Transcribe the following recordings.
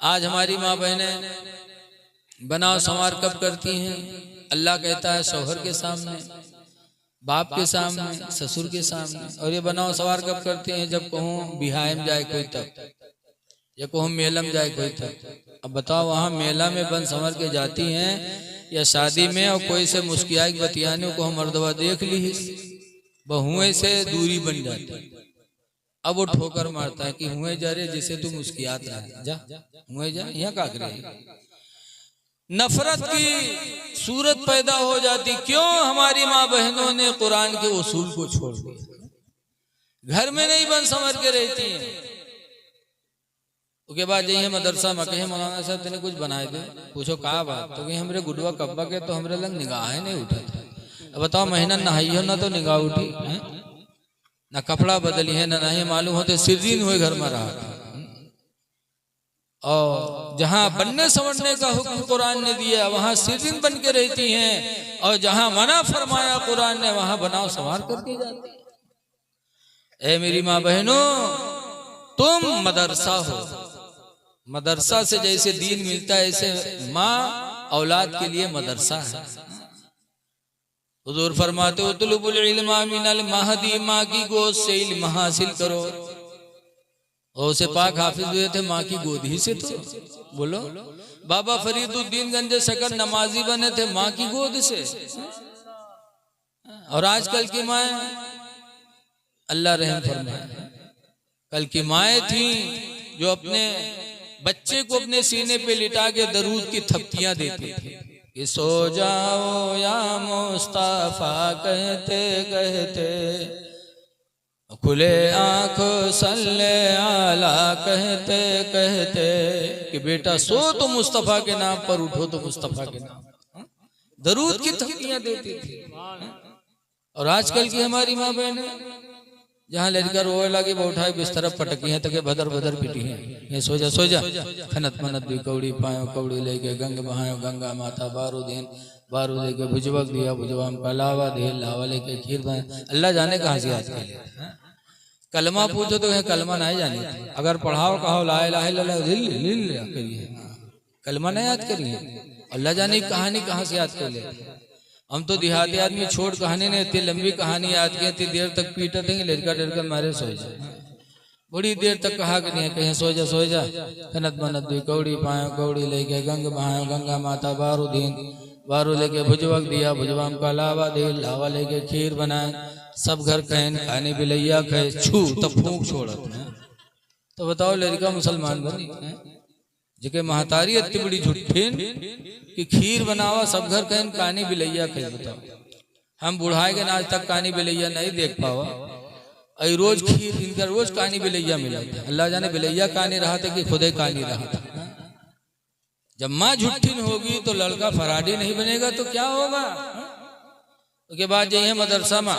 आज हमारी माँ बहनें बनाओ संवार कब करती हैं? अल्लाह कहता है शौहर के सामने, बाप के सामने, ससुर के सामने। और ये बनाओ संवार कब करती हैं? जब कहूँ बिहाय में जाए कोई तब, या कहूँ मेला में जाए कोई तब। अब बताओ वहाँ मेला में बन संवर के जाती हैं या शादी में, और कोई से मुस्कियाई बतियाने को मर्दवा देख ली बहुएं से दूरी बन जाती। अब वो ठोकर मारता है कि हुए जा रे जिसे तू मुस्कियात रहा, जा हुए जा, यहाँ का करे। नफरत की सूरत पैदा हो जाती। क्यों? हमारी माँ बहनों ने कुरान के उसूल को छोड़ दिया, घर में नहीं बन संवर के रहती हैं। उसके बाद जाइए मदरसा में, कहे मौलाना साहब तेने कुछ बनाए दे, पूछो कहा बात, तो कहीं हमरे गुडवा कब्बा के तो हमरे लग निगाह नहीं उठा था। अब बताओ महीना नहाई हो ना तो निगाह उठी है, ना कपड़ा बदली है, ना नहीं मालूम होते सिरदीन हुए घर में रहा था। और जहाँ बनने संवरने का हुक्म कुरान ने दिया वहां सिरदीन बन के रहती हैं, और जहां मना फरमाया कुरान ने वहां बनाओ संवार करके जाती है। ए मेरी माँ बहनों, तुम मदरसा हो, मदरसा से जैसे दीन मिलता है ऐसे माँ औलाद के लिए मदरसा है। हुजूर फरमाते हो तुलबुल इल्मा मिनल महदी, माँ की गोद से इल्म हासिल करो। और से पाक हाफिज हुए थे माँ की गोद ही से। तो बोलो बाबा फरीदुद्दीन गंज शकर नमाजी बने थे माँ की गोद से। और आजकल की माँ अल्लाह रहम फरमाए, कल की माएँ थी जो अपने बच्चे को अपने सीने पे लिटा के दरूद की थपकियां देती थी कि सो जाओ या मुस्तफा कहते कहते, खुले आंख सल्ले आला कहते कहते, कि बेटा सो तो मुस्तफा के नाम पर, उठो तो मुस्तफा के नाम। दरूद की थपकियां देती थी। और आजकल की हमारी माँ बहन जहाँ लड़का रोए लगी वो उठाए बिस्तर पटकी है तक भदर भदर पिटी है, ये सो जा खनत मनत भी कौड़ी पायो कौड़ी लेके गंग बहायो गंगा माता बारू दिन बारू लेके भुजवक दिया भुजवा में लावा दे लावा लेके खीर बनाए। अल्लाह जाने कहाँ से आज के लिए कलमा पूछो तो कलमा नहीं जानी, अगर पढ़ाओ कहो ला इलाहा इल्लल्लाह करिए, कलमा नहीं याद करिए। अल्लाह जाने कहानी कहाँ से याद कर ले। हम तो देहाती आदमी छोड़ कहानी ने इतनी लंबी कहानी याद की, इतनी देर तक पीटा देंगे लड़का डर कर मारे सो जा, बड़ी देर तक कहा कि नहीं कहीं सो जा खनत मनत भी कौड़ी पायो कौड़ी लेके गंग बहायो गंगा माता बारू दिन बारू लेके भुजवक दिया भुजवा में लावा दे लावा लेके खीर बनाए, सब घर कहन खाने बिलैया कहे छू तब फूंक छोड़ा। तो बताओ लड़का मुसलमान बनी जिके महतारी इतनी बड़ी झूठीन कि खीर बनावा सब घर कहन कहानी बिलैया कहे। बताओ हम बुढ़ाए के आज तक कहानी बिलैया नहीं देख पावा, अई रोज खीर इनका रोज कहानी बिलैया मिला था। अल्लाह जाने बिलैया कहानी रहा था कि खुदे कहानी रहा था। जब माँ झूठीन होगी तो लड़का फराडी नहीं बनेगा तो क्या होगा। उसके बाद जाइए मदरसा में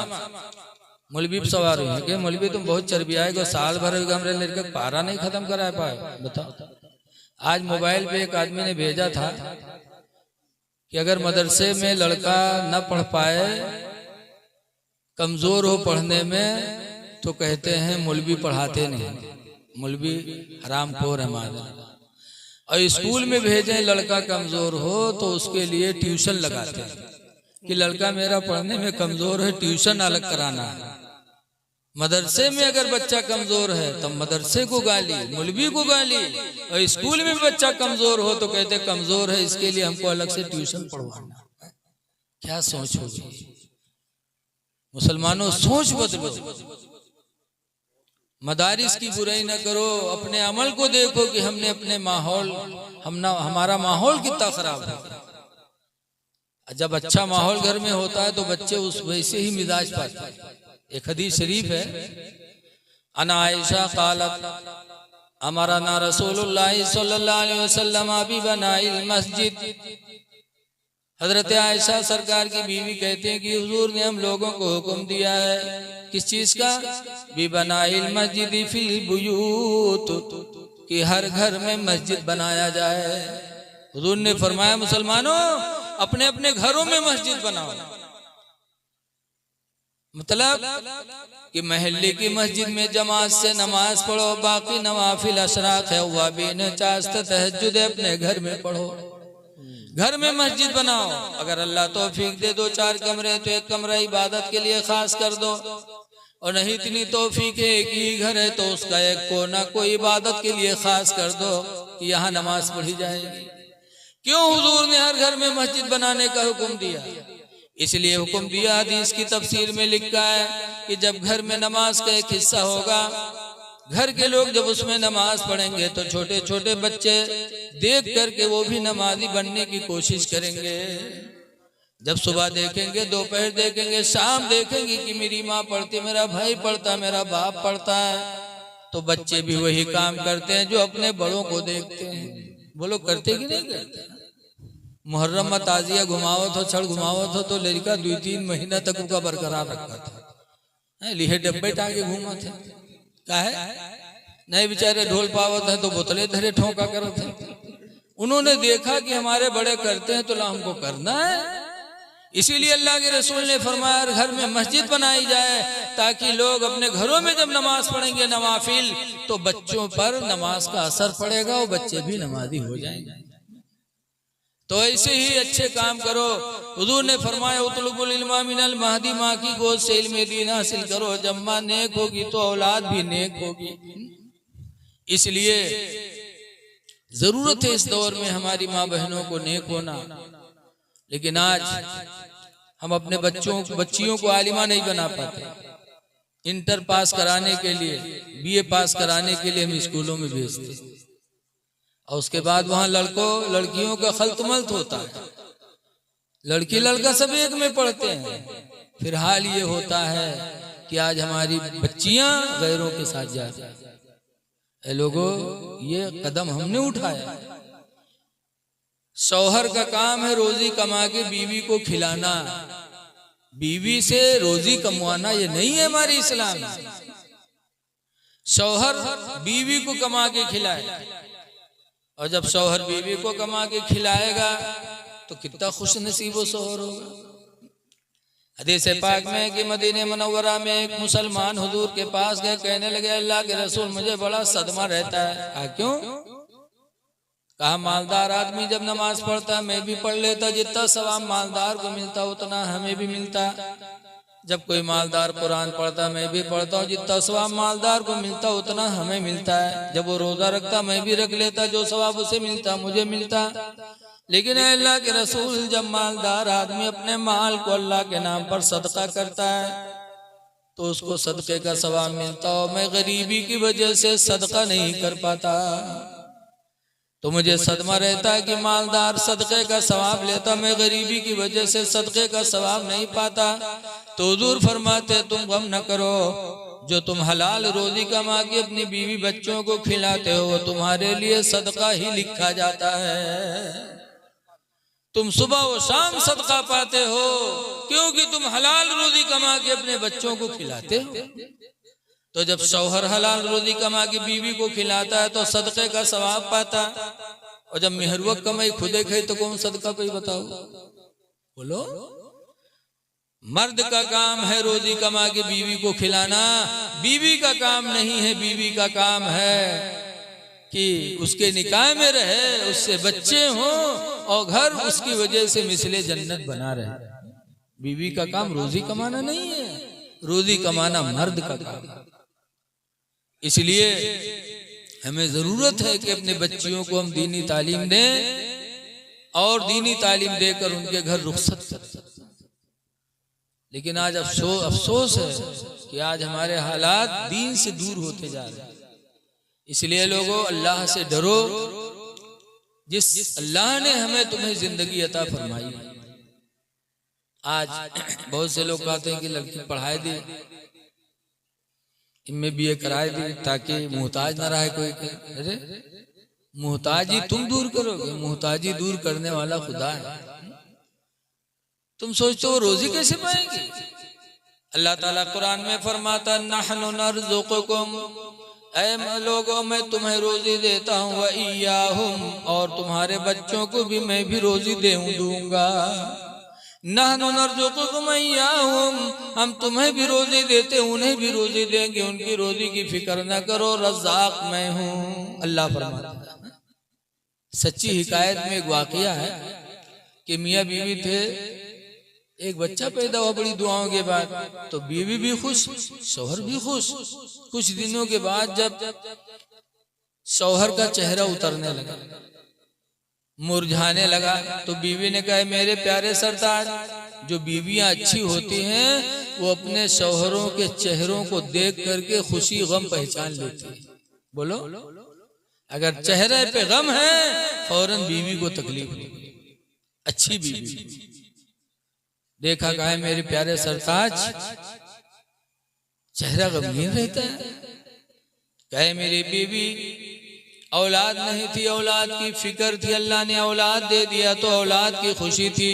मौलवी सवार हुई कि मौलवी तुम बहुत चर्बी आएगा, साल भर हमरे लड़के पारा नहीं खत्म करा पाए। बताओ आज मोबाइल पे एक आदमी ने भेजा था कि अगर मदरसे में लड़का न पढ़ पाए, कमजोर हो पढ़ने में, तो कहते हैं मौलवी पढ़ाते नहीं, मौलवी हरामखोर है मादर। और स्कूल में भेजें लड़का कमजोर हो तो उसके लिए ट्यूशन लगाते हैं कि लड़का मेरा पढ़ने में कमजोर है, ट्यूशन अलग कराना है। मदरसे में अगर बच्चा कमजोर है तो मदरसे को गाली, मौलवी को गाली, और स्कूल में बच्चा कमजोर हो तो कहते कमजोर है इसके लिए हमको अलग से ट्यूशन पढ़वाना। क्या सोच होगी मुसलमानों, सोच बदलो। मदारिस की बुराई न करो, अपने अमल को देखो कि हमने अपने माहौल हमारा माहौल कितना खराब है। जब अच्छा माहौल घर में होता है तो बच्चे उस वैसे ही मिजाज पाते हैं। एक हदीस शरीफ है, अना आयशा कालत अमरना रसूलुल्लाह सल्लल्लाहु अलैहि वसल्लम अबी बनाइल मस्जिद। हजरत आयशा सरकार की बीवी कहते हैं कि हुजूर ने हम लोगों को हुक्म दिया है किस चीज का, बी बनाइल मस्जिद फिल बुयूत, कि हर घर में मस्जिद बनाया जाए। हुजूर ने फरमाया मुसलमानों अपने अपने घरों में मस्जिद बनाओ। मतलब कि महल्ले की मस्जिद में जमात से नमाज पढ़ो, बाकी नवाफिल अशराक है वाबीन चास्त तहज्जुद अपने घर में पढ़ो। घर में मस्जिद बनाओ, अगर अल्लाह तौफीक दे 2-4 कमरे तो एक कमरा इबादत के लिए खास कर दो, और नहीं इतनी तौफीक है एक ही घर है तो उसका एक कोना कोई इबादत के लिए खास कर दो कि यहाँ नमाज पढ़ी जाएगी। क्यों हुजूर ने हर घर में मस्जिद बनाने का हुक्म दिया? इसलिए हुक्म दिया, हदीस की तफसीर में लिखा है कि जब घर में नमाज का एक हिस्सा होगा, घर के लोग जब उसमें नमाज पढ़ेंगे तो छोटे छोटे बच्चे देख करके वो भी नमाजी बनने की कोशिश करेंगे। जब सुबह देखेंगे, दोपहर देखेंगे, शाम देखेंगे कि मेरी माँ पढ़ती, मेरा भाई पढ़ता, मेरा बाप पढ़ता है, तो बच्चे भी वही काम करते हैं जो अपने बड़ों को देखते हैं। बोलो करते कि नहीं करते? मुहर्रम में ताजिया घुमावत हो, छड़ घुमावत हो तो लड़का 2-3 महीना तक उनका बरकरार रखा था, लिहे डब्बे टांगे घूमा थे। क्या है नहीं बेचारे ढोल पावत है तो बोतले धरे ठोंका करते थे। उन्होंने देखा कि हमारे बड़े करते हैं तो ला हमको करना है। इसीलिए अल्लाह के रसूल ने फरमाया घर में मस्जिद बनाई जाए ताकि लोग अपने घरों में जब नमाज पढ़ेंगे नवाफिल तो बच्चों पर नमाज का असर पड़ेगा और बच्चे भी नमाजी हो जाएंगे। तो ऐसे ही अच्छे काम करो। हुजूर ने फरमाया उतलुबुल इल्मा मिनल महदी, माँ की गोद से इल्म दीन हासिल करो, जब माँ नेक होगी तो औलाद भी नेक होगी। इसलिए जरूरत है इस दौर में हमारी माँ बहनों को नेक होना। लेकिन आज हम अपने बच्चियों को आलिमा नहीं बना पाते। इंटर पास कराने के लिए, बीए पास कराने के लिए हम स्कूलों में भेजते, और उसके बाद वहां लड़कियों का खल्तमल्त होता है, लड़की लड़का सब एक में पढ़ते हैं। फिर हाल ये होता है कि आज हमारी बच्चियां गैरों के साथ जाती हैं। लोगों, ये कदम हमने उठाया। शौहर का काम है रोजी कमा के बीवी को खिलाना, बीवी से रोजी कमवाना ये नहीं है हमारी इस्लाम में। शौहर बीवी को कमा के खिलाए, और जब शौहर बीवी को कमा के खिलाएगा तो कितना खुश नसीब व शौहर होगा। हदीस पाक में कि मदीने मुनव्वरा में एक मुसलमान हुजूर के पास गए, कहने लगे अल्लाह के रसूल मुझे बड़ा सदमा रहता है। क्यों? कहा मालदार आदमी जब नमाज पढ़ता मैं भी पढ़ लेता, जितना सवाब मालदार को मिलता उतना हमें भी मिलता। जब कोई मालदार कुरान पढ़ता मैं भी पढ़ता हूँ, जितना सवाब मालदार को मिलता उतना हमें मिलता है। जब वो रोजा रखता मैं भी रख लेता, जो सवाब उसे मिलता मुझे मिलता। लेकिन अल्लाह के रसूल जब मालदार आदमी अपने माल को अल्लाह के नाम पर सदका करता है तो उसको सदके का सवाब मिलता, और मैं गरीबी की वजह से सदका नहीं कर पाता तो मुझे सदमा रहता है कि मालदार सदके का सवाब लेता, मैं गरीबी की वजह से सदके का सवाब नहीं पाता। तो हुजूर फरमाते तुम गम न करो, जो तुम हलाल रोजी कमा के अपनी बीवी बच्चों को खिलाते हो वो तुम्हारे लिए सदका ही लिखा जाता है। तुम सुबह व शाम सदका पाते हो क्योंकि तुम हलाल रोजी कमा के अपने बच्चों को खिलाते हो। तो जब शौहर हलाल रोजी कमा के बीवी को खिलाता है तो सदके का सवाब पाता, और जब मेहरुआ कमाई खुदे खाई तो कौन सदका पे बताओ? बोलो। मर्द का काम है रोजी कमा के बीवी को खिलाना, बीवी का काम नहीं है। बीवी का काम है कि उसके निकाह में रहे, उससे बच्चे हों और घर उसकी वजह से मिसले जन्नत बना रहे। बीवी का काम रोजी कमाना नहीं है, रोजी कमाना मर्द का काम है। इसलिए हमें जरूरत है कि अपने बच्चियों को हम दीनी तालीम दें और दीनी तालीम देकर उनके घर रुखसत करें। लेकिन आज अफसोस है कि आज हमारे हालात दीन से दूर होते जा रहे हैं। इसलिए लोगों, अल्लाह से डरो। जिस अल्लाह ने हमें तुम्हें जिंदगी अता फरमाई, आज बहुत से लोग कहते हैं कि लड़की पढ़ाए दी, इनमें बीए कराए दी ताकि मुहताज ना रहे कोई। अरे मुहताजी तुम दूर करोगे, मुहताजी दूर करने वाला खुदा है। तुम सोचते हो रोजी कैसे पाएंगे? अल्लाह ताला कुरान में फरमाता नहनु नरज़ुकुकुम, ऐ लोगों मैं तुम्हें रोजी देता हूँ, व इय्याहुम, और तुम्हारे बच्चों को भी मैं भी रोजी दूंगा। नहनु नरजुकुकुम इय्याहुम, हम तुम्हें भी रोजी देते उन्हें भी रोजी देंगे, उनकी रोजी की फिक्र न करो, रज़्ज़ाक़ मैं हूँ। अल्लाह फरमाता है। सच्ची हिकायत में एक वाक़या है कि मियाँ बीवी थे, एक बच्चा पैदा हुआ बड़ी दुआओं के बाद, तो बीवी भी खुश, शौहर भी खुश। कुछ दिनों के बाद जब शौहर का चेहरा उतरने लगा, मुरझाने लगा, तो बीवी ने कहा, मेरे प्यारे सरताज, जो बीवियां अच्छी होती हैं वो अपने शौहरों के चेहरों को देख करके खुशी गम पहचान लेती है। बोलो, अगर चेहरे पे गम है फौरन बीवी को तकलीफ नहीं। अच्छी बीवी देखा, कहा मेरे प्यारे सरताज चेहरा गमगीन रहता है। कहे मेरी बीवी औलाद नहीं थी, औलाद की फिक्र थी, अल्लाह ने औलाद दे दिया तो औलाद की खुशी थी,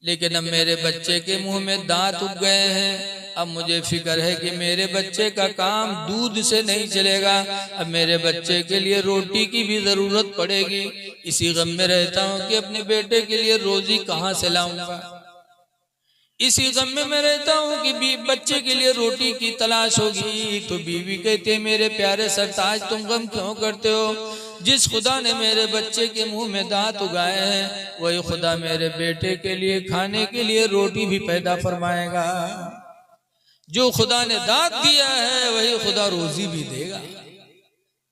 लेकिन अब मेरे बच्चे के मुंह में दांत उग गए हैं। अब मुझे फिक्र है कि मेरे बच्चे का काम दूध से नहीं चलेगा, अब मेरे बच्चे के लिए रोटी की भी जरूरत पड़ेगी। इसी गम में रहता हूँ कि अपने बेटे के लिए रोजी कहाँ से लाऊंगा। इसी गम में मैं रहता हूँ कि बच्चे के लिए रोटी की तलाश होगी। तो बीवी कहते, मेरे प्यारे सरताज तुम गम क्यों करते हो? जिस खुदा ने मेरे बच्चे के मुंह में दांत उगाए हैं वही खुदा मेरे बेटे के लिए खाने के लिए रोटी भी पैदा फरमाएगा। जो खुदा ने दांत दिया है वही खुदा रोजी भी देगा।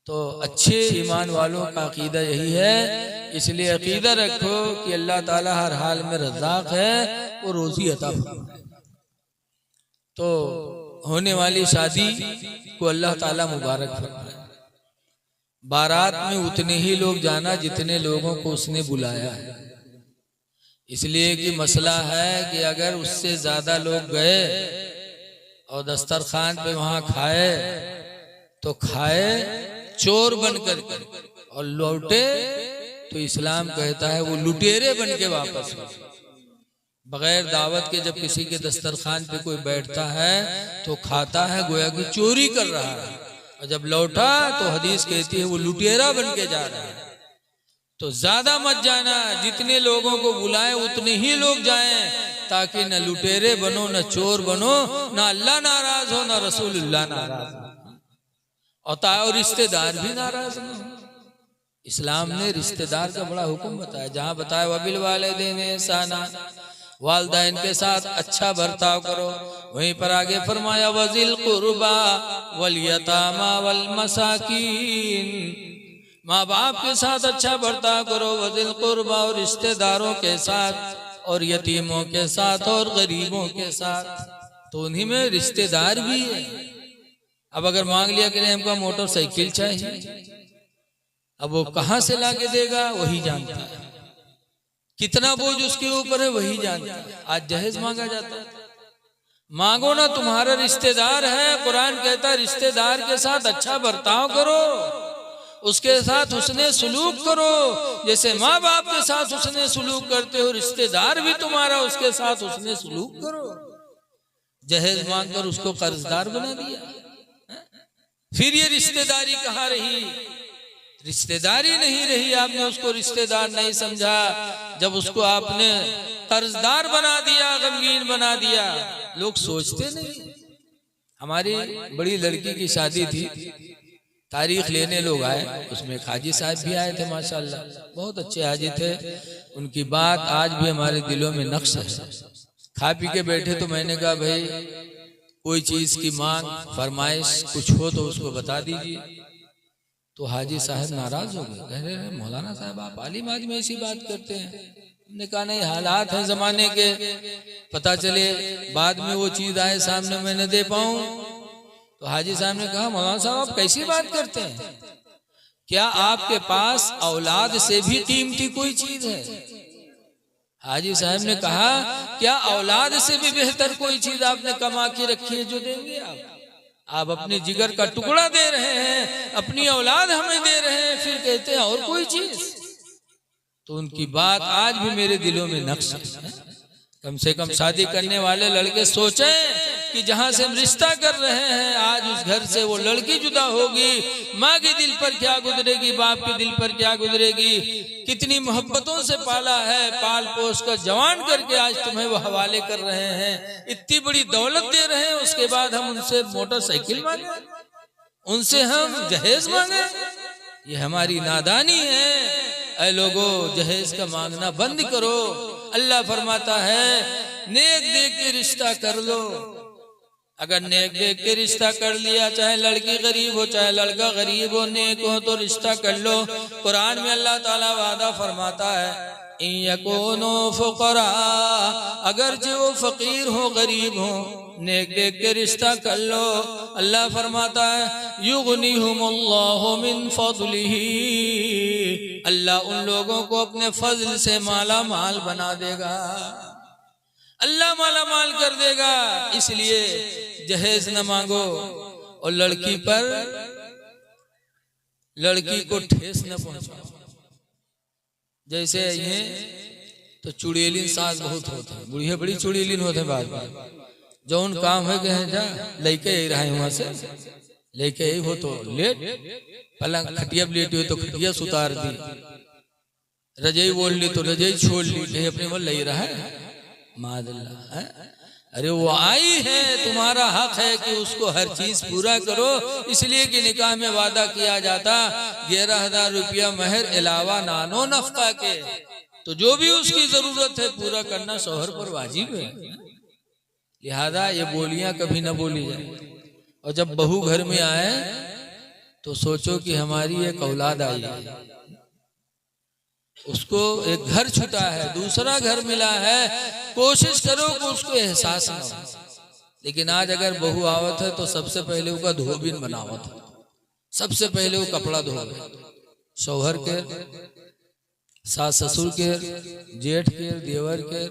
तो अच्छे ईमान वालों का अकीदा यही है, इसलिए अकीदा रखो कि अल्लाह ताला हर हाल में रज़्ज़ाक़ है, वो रोजी अता फरमाए। तो होने वाली शादी को अल्लाह ताला मुबारक फरमाए। बारात में उतने ही लोग जाना जितने लोगों को उसने बुलाया है, इसलिए कि मसला है कि अगर उससे ज्यादा लोग गए और दस्तरखान पे वहां खाए तो खाए चोर बनकर और लौटे तो इस्लाम कहता है वो लुटेरे बन के वापस हो। बगैर दावत के जब किसी के दस्तरखान पे कोई बैठता है तो खाता है गोया कि चोरी कर रहा है, और जब लौटा तो हदीस कहती है वो लुटेरा बन के जा रहा है। तो ज्यादा मत जाना, जितने लोगों को बुलाए उतने ही लोग जाएं, ताकि न लुटेरे बनो, न चोर बनो, न अल्लाह नाराज हो, न रसूलुल्लाह नाराज हो, और रिश्तेदार भी नाराज न हो। इस्लाम ने रिश्तेदार का बड़ा हुक्म बताया, जहाँ बताया वबिल वालिदैन ihसाना, वालिदैन के साथ अच्छा बर्ताव करो, वहीं पर आगे फरमाया वज़िल कुर्बा वल यतामा वल मसाकीन, माँ बाप के साथ अच्छा बर्ताव करो, वज़िल कुर्बा और रिश्तेदारों के साथ, और यतीमों के साथ, और गरीबों के साथ। तो उन्हीं में रिश्तेदार भी है। अब अगर मांग लिया कि नहीं हमको मोटरसाइकिल चाहिए, अब वो कहाँ से लाके देगा वही जानता है, कितना बोझ उसके ऊपर है वही जानता है। आज जहेज मांगा जाता है, मांगो ना, तुम्हारा रिश्तेदार है। कुरान कहता है रिश्तेदार के साथ अच्छा बर्ताव करो, उसके साथ हुस्ने सुलूक करो, जैसे माँ बाप के साथ हुस्ने सुलूक करते हो, रिश्तेदार भी तुम्हारा उसके साथ हुस्ने सुलूक करो। जहेज मांगकर उसको कर्जदार बना दिया, फिर ये रिश्तेदारी कहाँ रही? रिश्तेदारी नहीं रही, आपने उसको रिश्तेदार नहीं समझा। जब उसको आपने कर्जदार बना दिया, गमगीन बना दिया, लोग सोचते नहीं। हमारी बड़ी लड़की की शादी थी, तारीख लेने लोग आए, उसमें हाजी साहब भी आए थे, माशाल्लाह बहुत अच्छे हाजी थे। उनकी बात आज भी हमारे दिलों में नक्श है। खा पी के बैठे तो मैंने कहा भाई कोई चीज की मांग फरमाइश कुछ हो तो उसको बता दीजिए। तो हाजी साहब नाराज हो गए, कह रहे मौलाना साहब आप आलिम आदमी ऐसी बात करते हैं। हमने कहा नहीं, हालात हैं जमाने के, पता चले बाद में वो चीज आए सामने मैं न दे पाऊं। तो हाजी साहब ने कहा मौलाना साहब आप कैसी बात करते हैं? क्या आपके पास औलाद से भी कीमती कोई चीज है? हाजी साहब ने कहा क्या औलाद से भी बेहतर कोई चीज आपने कमा के रखी है जो देंगे आप अपने जिगर का टुकड़ा दे रहे हैं, अपनी औलाद हमें दे रहे हैं, फिर कहते हैं और कोई चीज। तो उनकी बात आज भी मेरे दिलों में नक्श है। कम से कम शादी करने वाले लड़के सोचें कि जहां से हम रिश्ता कर रहे हैं आज उस घर से वो लड़की जुदा होगी, माँ के दिल पर क्या गुजरेगी, बाप के दिल पर क्या गुजरेगी। कितनी मोहब्बतों से पाला है, पाल पोस कर जवान करके आज तुम्हें वो हवाले कर रहे हैं, इतनी बड़ी दौलत दे रहे हैं, उसके बाद हम उनसे मोटरसाइकिल मांगे, उनसे हम जहेज मांगे। ये हमारी नादानी है। ऐ लोगो, जहेज का मांगना बंद करो। अल्लाह फरमाता है नेक देख के रिश्ता कर लो। अगर नेक देख के रिश्ता कर लिया, चाहे लड़की गरीब हो चाहे लड़का गरीब हो, नेक हो तो रिश्ता कर लो। कुरान में अल्लाह ताला वादा फरमाता है यकूनो फुकरा, अगर जो वो फकीर हो गरीब हो, नेक देख के रिश्ता कर लो। अल्लाह फरमाता है युगनिहुमुल्लाहु मिन फज़लिही, अल्लाह उन लोगों को अपने फजल से माला माल बना देगा, अल्लाह माला माल कर देगा। इसलिए जहेज न मांगो और लड़की को ठेस न पहुंचाओ। जैसे ये तो चुड़ैलिन सास बहुत होते हैं, बुढ़िया बड़ी चुड़ैलिन होते हैं। बात जौन काम है कहे जा लेके ही रहा वहां से लेके ही हो तो लेट, पलंग खटिया लेटी हो तो खटिया सुतार दी, रजई बोल ली तो रजई छोड़ ली, कहीं अपने मन ले रहा है मादल्ला। अरे वो आई है, तुम्हारा हक है कि उसको हर चीज पूरा करो। इसलिए कि निकाह में वादा किया जाता 11,000 रुपया महर अलावा नानो नफका के, तो जो भी उसकी जरूरत है पूरा करना शौहर पर वाजिब है। लिहाजा ये बोलियां कभी ना बोली जाए। और जब बहू घर में आए तो सोचो कि हमारी एक औलाद आई है, उसको एक घर छूटा है, दूसरा घर मिला है, कोशिश करो कि उसको एहसास ना हो। लेकिन आज अगर बहू आवत है तो सबसे पहले उसका धोबिन बनावत है, सबसे पहले वो कपड़ा धोवे, शौहर के, सास ससुर के, जेठ के, देवर के।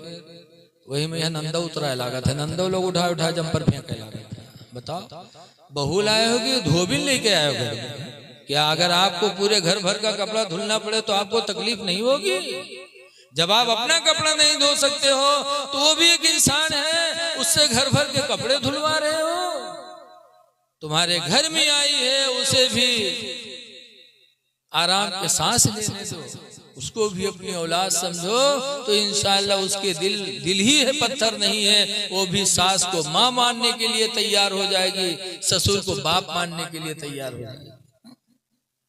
वही में यह नंदा उतरा लागत है, नंदो लोग उठा उठा जंपर फेंके लागत है। बताओ, बहू लाए होगी, धोबिन लेके आए होगे क्या? अगर आपको पूरे घर भर का कपड़ा धुलना पड़े तो आपको तकलीफ नहीं होगी? जब आप अपना कपड़ा नहीं धो सकते हो तो वो भी एक इंसान है, उससे घर भर के कपड़े धुलवा रहे हो। तुम्हारे घर में आई है, उसे भी आराम के सांस लेने दो, उसको भी अपनी औलाद समझो, तो इंशाअल्लाह उसके दिल ही है, पत्थर नहीं है, वो भी सास को माँ मानने के लिए तैयार हो जाएगी, ससुर को बाप मानने के लिए तैयार हो जाएगी।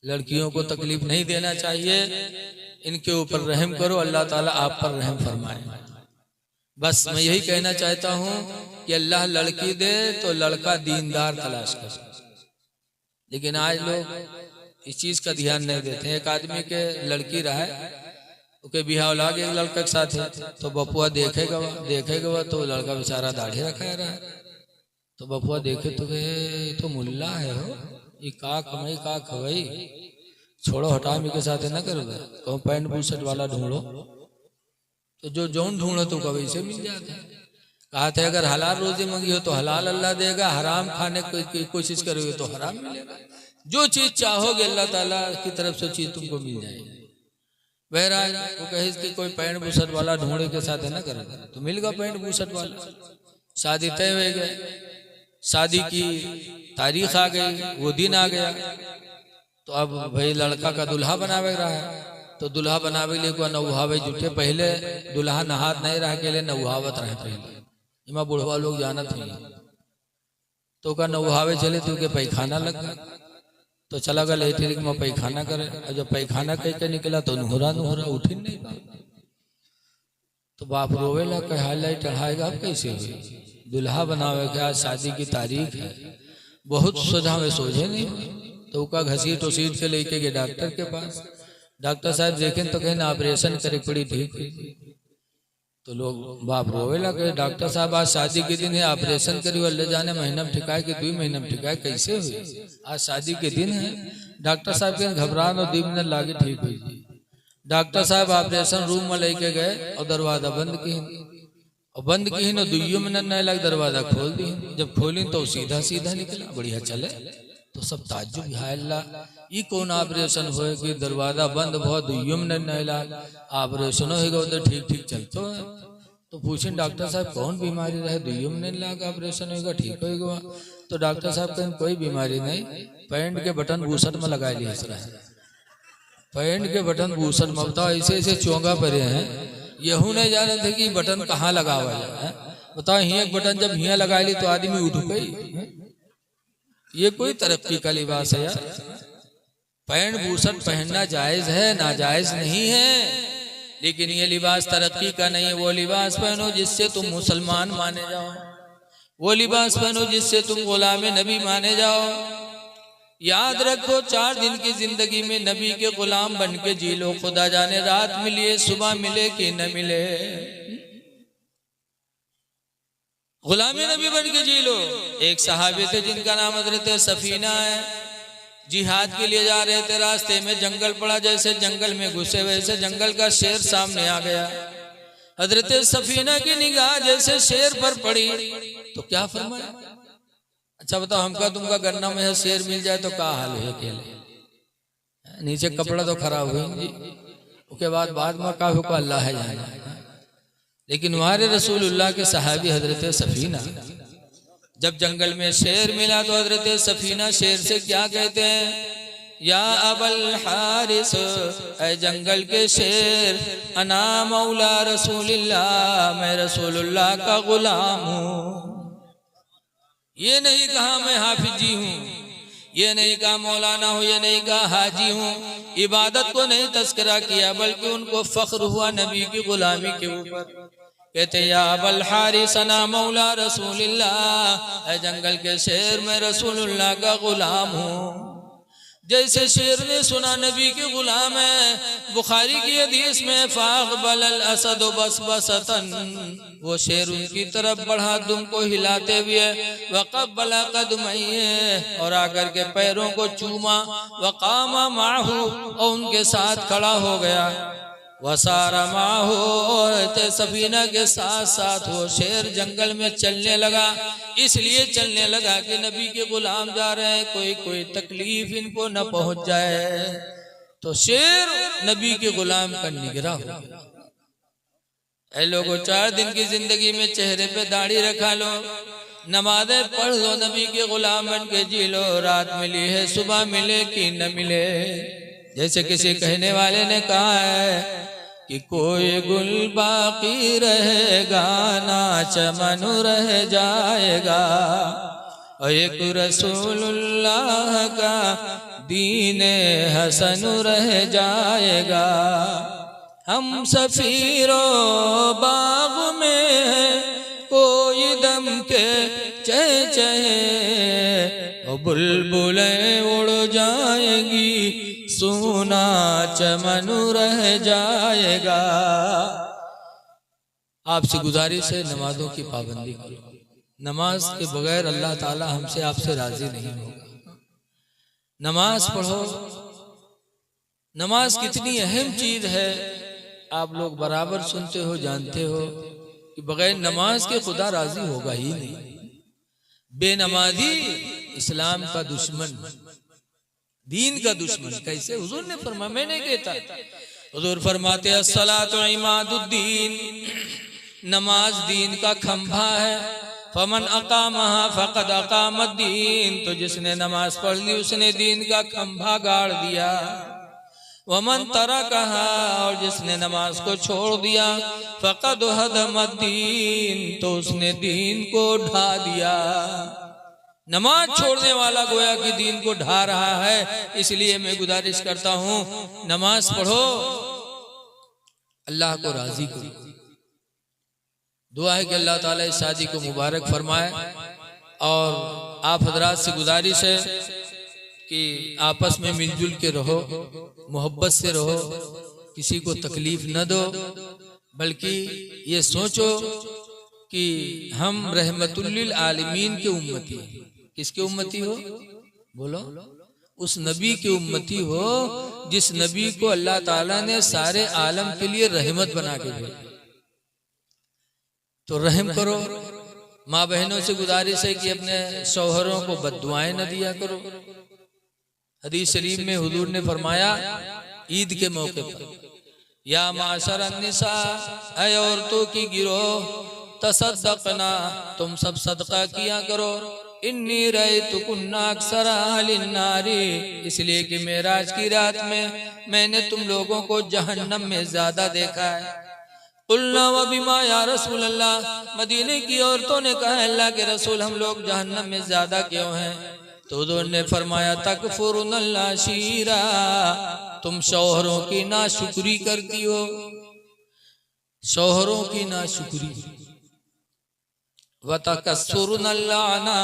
लड़कियों को तकलीफ नहीं देना चाहिए, इनके ऊपर रहम करो, अल्लाह ताला आप पर रहम फरमाए। बस मैं यही कहना चाहता हूँ कि अल्लाह लड़की दे तो लड़का दीनदार तलाश कर। लेकिन आज लोग इस चीज का ध्यान नहीं देते। एक आदमी के लड़की रहा है, उसके बिहाव लागे एक लड़का के साथ है, तो बपुआ देखेगा तो लड़का बेचारा दाढ़ी रखा रहा है, तो बपुआ देखे तो मुल्ला है हो, ये का कमाई का खवाई, छोड़ो हटा में के साथ न कर, कहो पैंट बुशर्ट वाला ढूंढो, तो जो जौन ढूंढो तो कभी से मिल जाता है। कहा था अगर हलाल रोजी मंगी हो तो हलाल अल्लाह देगा, हराम खाने की कोशिश करोगे तो हराम मिलेगा। जो चीज चाहोगे अल्लाह ताला की तरफ से चीज तुमको मिल जाएगी। बहरहाल वो कहे कि कोई पैंट बुशर्ट वाला ढूंढे के साथ है ना करेगा, तो मिल गया पैंट बुशर्ट वाला। शादी तय हो गए, शादी की तारीख आ गई, वो दिन आ गया, तो अब भाई लड़का का दुल्हा बनावे रहा है, तो दुल्हा बनावे लिए को नौहावे जुटे। पहले दुल्हा नहात नहीं रह के लिए नौहावत रहे, पहले इमा बुढ़वा लोग जानत नहीं, तो का नौहावे चले तो के पैखाना लग गया, तो चला गया लेटरिन में पैखाना करे, और जब पैखाना कह के निकला तो नुहरा उठ नहीं पा, तो बाप रोवेला कहा चढ़ाएगा अब कैसे हुई, दुल्हा बनावे के आज शादी की तारीख है, बहुत सोझा में सोझे नहीं, तो का घसीट उसीट के लेके गए डॉक्टर के पास। डॉक्टर साहब देखें तो कहें ऑपरेशन करे पड़ी ठीक, तो लोग बाप रोवे लगे, डॉक्टर साहब आज शादी के दिन है, ऑपरेशन करी अल्ले जाने महीना में ठिकाए कि 2 महीना में ठिकाए, कैसे हुई? आज शादी के दिन है। डॉक्टर साहब के घबराहट और 2 मिनट लागे ठीक हुई। डॉक्टर साहब ऑपरेशन रूम में लेके गए और दरवाजा बंद की, और बंद की न 2 मिनट नहीं लगे, दरवाजा खोल दी। जब खोली तो सीधा सीधा निकला, बढ़िया चले, तो सब ताज्जुब, हाय अल्लाह ये कौन ऑपरेशन होए कि दरवाजा बंद बहुत 2 मिनट नहीं लगा, ऑपरेशन होगा उधर ठीक ठीक चलते है। तो पूछें डॉक्टर साहब कौन बीमारी रहे, दुइयों में लाख ऑपरेशन होगा ठीक होगा। तो डॉक्टर साहब कहें कोई बीमारी नहीं, पैंट के बटन बूसट में लगा लिए रहे, पैंट के बटन बूसट में। बताओ ऐसे ऐसे चोंगा परे हैं, यहू नहीं जा रहे थे कि बटन कहाँ लगा हुआ है। बताओ ही एक बटन जब हिया लगा ली तो आदमी उठ गई। ये कोई तरक्की का लिबास है यार? पैंट बूसट पहनना जायज है, नाजायज नहीं है, लेकिन ये लिबास तरक्की का नहीं है। वो लिबास पहनो जिससे तुम मुसलमान माने जाओ, वो लिबास पहनो जिससे तुम गुलाम नबी माने जाओ। याद रखो 4 दिन की जिंदगी में नबी के गुलाम बन के जी लो, खुदा जाने रात मिले सुबह मिले कि न मिले, गुलाम नबी बन के जी लो। एक सहाबी थे जिनका नाम हजरत सफीना है, जिहाद के लिए जा रहे थे, रास्ते में जंगल पड़ा, जैसे जंगल में घुसे वैसे जंगल का शेर सामने आ गया। हजरत सफीना की निगाह जैसे शेर पर पड़ी तो क्या फरमाया, अच्छा बताओ हमका तुमका गन्ना में शेर मिल जाए तो क्या हाल है, अकेले नीचे कपड़ा तो खराब हुई, उसके बाद में का हुक्म अल्लाह है जाने। लेकिन हमारे रसूलुल्लाह के सहाबी हजरत सफीना, जब जंगल में शेर मिला तो हजरत सफीना शेर से क्या कहते हैं, या अबल हारिस, ऐ जंगल के शेर, अना मौला रसूलिल्लाह, मैं रसूलुल्लाह का गुलाम हूँ। ये नहीं कहा मैं हाफिज जी हूँ, ये नहीं कहा मौलाना हूँ, ये नहीं कहा हाजी हूँ, इबादत को नहीं तस्करा किया, बल्कि उनको फख्र हुआ नबी की गुलामी के ऊपर। कहते या अबल हारिस अना मौला रसूलिल्लाह, ऐ जंगल के शेर मैं रसूलुल्लाह का गुलाम हूँ। जैसे शेर ने सुना नबी के गुलाम है, बुखारी की हदीस में फाक़बल अल असद बसबसतन, वो शेर उनकी तरफ बढ़ा दुम को हिलाते हुए, वक़ब्बला क़दमैहि, और आकर के पैरों को चूमा, वक़ामा माहू, और उनके साथ खड़ा हो गया, वसारा माहू, और सफीना के साथ साथ वो शेर जंगल में चलने लगा। इसलिए चलने लगा कि नबी के गुलाम जा रहे हैं, कोई तकलीफ इनको न पहुंच जाए। तो शेर नबी के गुलाम का निगरान हो। ऐ लोगों 4 दिन की जिंदगी में चेहरे पे दाढ़ी रखा लो, नमाज़ें पढ़ लो, नबी के गुलाम बन के जी लो, रात मिली है सुबह मिले कि न मिले। जैसे किसी कहने वाले ने कहा है कि कोई गुल बाकी रहेगा ना चमन रह जाएगा, और एक रसूलुल्लाह का दीने हसन रह जाएगा। हम सफीरो बाग में कोई दम के चहचहे, बुलबुलें उड़ जाएंगी सोना चमन रह जाएगा। आपसे गुजारिश है नमाजों की पाबंदी करो, नमाज के बगैर अल्लाह ताला हमसे आपसे राजी नहीं होगा। नमाज पढ़ो, नमाज कितनी अहम चीज है आप लोग बराबर सुनते हो, जानते हो कि बगैर नमाज के खुदा राजी होगा ही नहीं। बेनमाजी इस्लाम का दुश्मन, दीन का दुश्मन। कैसे? हुजूर ने फरमाया, मैं नहीं कहता, हुजूर फरमाते अस्सलातु इमादुद्दीन, नमाज दीन का खंभा है। फमन अकामहा फकद अकामद्दीन, तो जिसने नमाज पढ़ ली उसने दीन का खंभा गाड़ दिया। वमन तरकहा, और जिसने नमाज को छोड़ दिया, फकद हदमद्दीन, तो उसने दीन को ढा दिया। नमाज छोड़ने वाला गोया कि दीन को ढा रहा है। इसलिए मैं गुजारिश करता हूं नमाज पढ़ो, अल्लाह को राजी करो। दुआ है कि अल्लाह ताला इस शादी को मुबारक फरमाए। और आप हजरात से गुजारिश है कि आपस में मिलजुल के रहो, मोहब्बत से रहो, किसी को तकलीफ न दो, बल्कि ये सोचो कि हम रहमतुल लिल आलमीन के उम्मती। किसके उम्मती हो? बोलो। उस नबी के उम्मती हो जिस नबी को अल्लाह ताला ने सारे आलम के लिए रहमत बना के भेजा। तो रहम करो। माँ बहनों से गुजारिश है कि अपने शौहरों को बद्दुआएं न दिया करो। हदीस शरीफ में हुजूर ने फरमाया ईद के मौके पर, या माशर अन्निसा, ऐ औरतों की गिरोह, तसद्दक़ना, तुम सब सदका किया करो। इन्नी रअयतुकुन्ना अक्सरा अहलिन्नारी, इसलिए कि मेराज की रात में मैंने तुम लोगों को जहन्नम में ज्यादा देखा है। कुल्ना व बिमा या रसूल अल्लाह, मदीने की औरतों ने कहा अल्लाह के रसूल हम लोग जहन्नम में ज्यादा क्यों हैं? तो उन्होंने फरमाया तकफुरुनल अशीरा, तुम शौहरों की नाशुक्री करती हो, शौहरों की नाशुक्री। व तकस्सुरुनल लाना,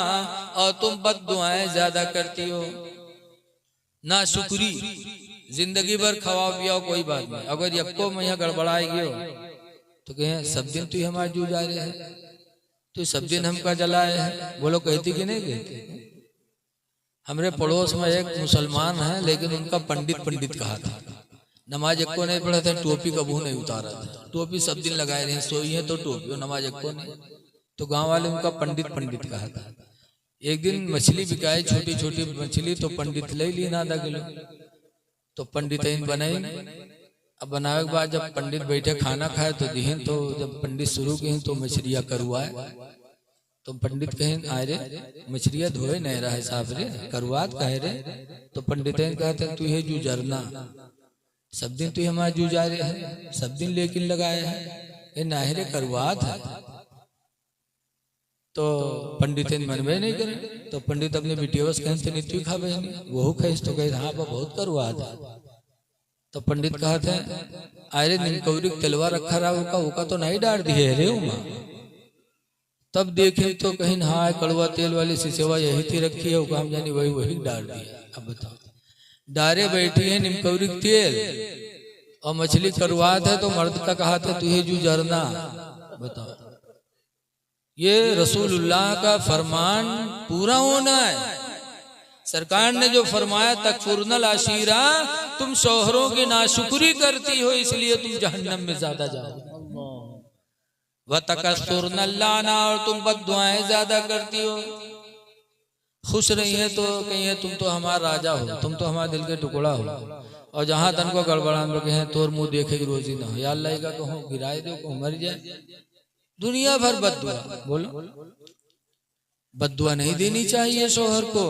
और तुम बद्दुआएं ज्यादा करती हो। नाशुक्री जिंदगी भर खवा पिया कोई बात नहीं, अगर यक्को में यहाँ गड़बड़ाएगी तो कहें सब दिन तू हमारे जू जा रहे है, तो सब दिन हमका जलाए है। बोलो कहती कि नहीं कहती? हमारे पड़ोस में एक मुसलमान है, लेकिन उनका पंडित कहा था, नमाज एक को नहीं पढ़ा था, टोपी कबू नहीं उतारा था, टोपी सब दिन लगाए रहे, सोई है तो टोपी, नमाज एक को नहीं, तो गांव वाले उनका पंडित कहा था। एक दिन मछली बिकाई, छोटी छोटी मछली, तो पंडित ले ली आधा किलो, तो पंडित बनाई। अब बनावे के बाद जब पंडित बैठे खाना खाए तो दिहन, तो जब पंडित शुरू किए तो मछलियाँ करुआए, तो पंडित कहें आए रे मछलियाँ धोए नहीं रहा है साफ रे, करुआत कहे रे, तो पंडित कहते तू है जू जरना, सब दिन तू हमारे जू जा रहे है, सब दिन लेकिन लगाए है, ये नाहरे करुआत है। तो पंडित मनवे नहीं करे, तो पंडित अपने बिटियावस कहते नहीं तू खा बहनी, वो कहे तो कहे हाँ बहुत करुआत है। तो पंडित कहते हैं अरे निमकौरी तलवार रखा रहा होगा तो नहीं डाल दिए रे उमा। तब देखे तो कहीं हाँ कड़वा तेल वाली सिसेवा यही थी रखी है, हम जानी वही डाल दिया। अब बताओ डारे बैठी है निमकौरी तेल और मछली करुआत है, तो मर्द का कहा था तुझे जू जरना। बताओ ये रसूलुल्लाह का फरमान पूरा होना है। सरकार ने जो फरमाया तकफुरुनल अशीरा, तुम शौहरों की नाशुक्री करती हो इसलिए तुम जहन्नम में ज्यादा जाओ। व तकस्सुरुनल लाना, और तुम बद्दुआएं ज्यादा करती हो। खुश रही है तो कहिए तुम तो हमारा राजा हो, तुम तो हमारे दिल के टुकड़ा हो, और जहां तन को गड़बड़ा में कहें तोर मुंह देखे की रोजी ना हो, या अल्लाह का कहो गिराए दो को मर जाए। दुनिया भर बद्दुआ, बोलो बद्दुआ नहीं देनी चाहिए शौहर को।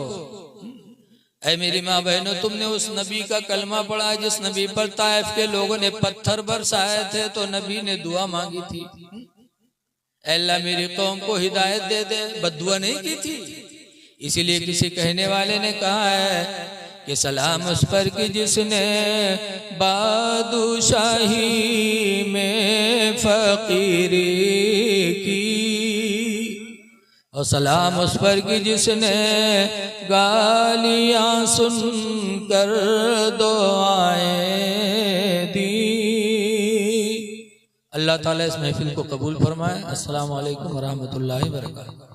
ऐ मेरी माँ बहनों, तुमने उस नबी का कलमा पढ़ा जिस नबी पर ताइफ के लोगों ने पत्थर बरसाए थे, तो नबी ने दुआ मांगी थी अल्लाह मेरी कौम को हिदायत दे दे, बद्दुआ नहीं की थी। इसीलिए किसी कहने वाले ने कहा है कि सलाम उस पर कि जिसने बादशाही में फकीरी की, और सलाम उस पर कि जिसने गालियां सुनकर दुआएं दी। अल्लाह ताला इस महफिल को कबूल फरमाए। अस्सलामु अलैकुम व रहमतुल्लाहि व बरकातहू।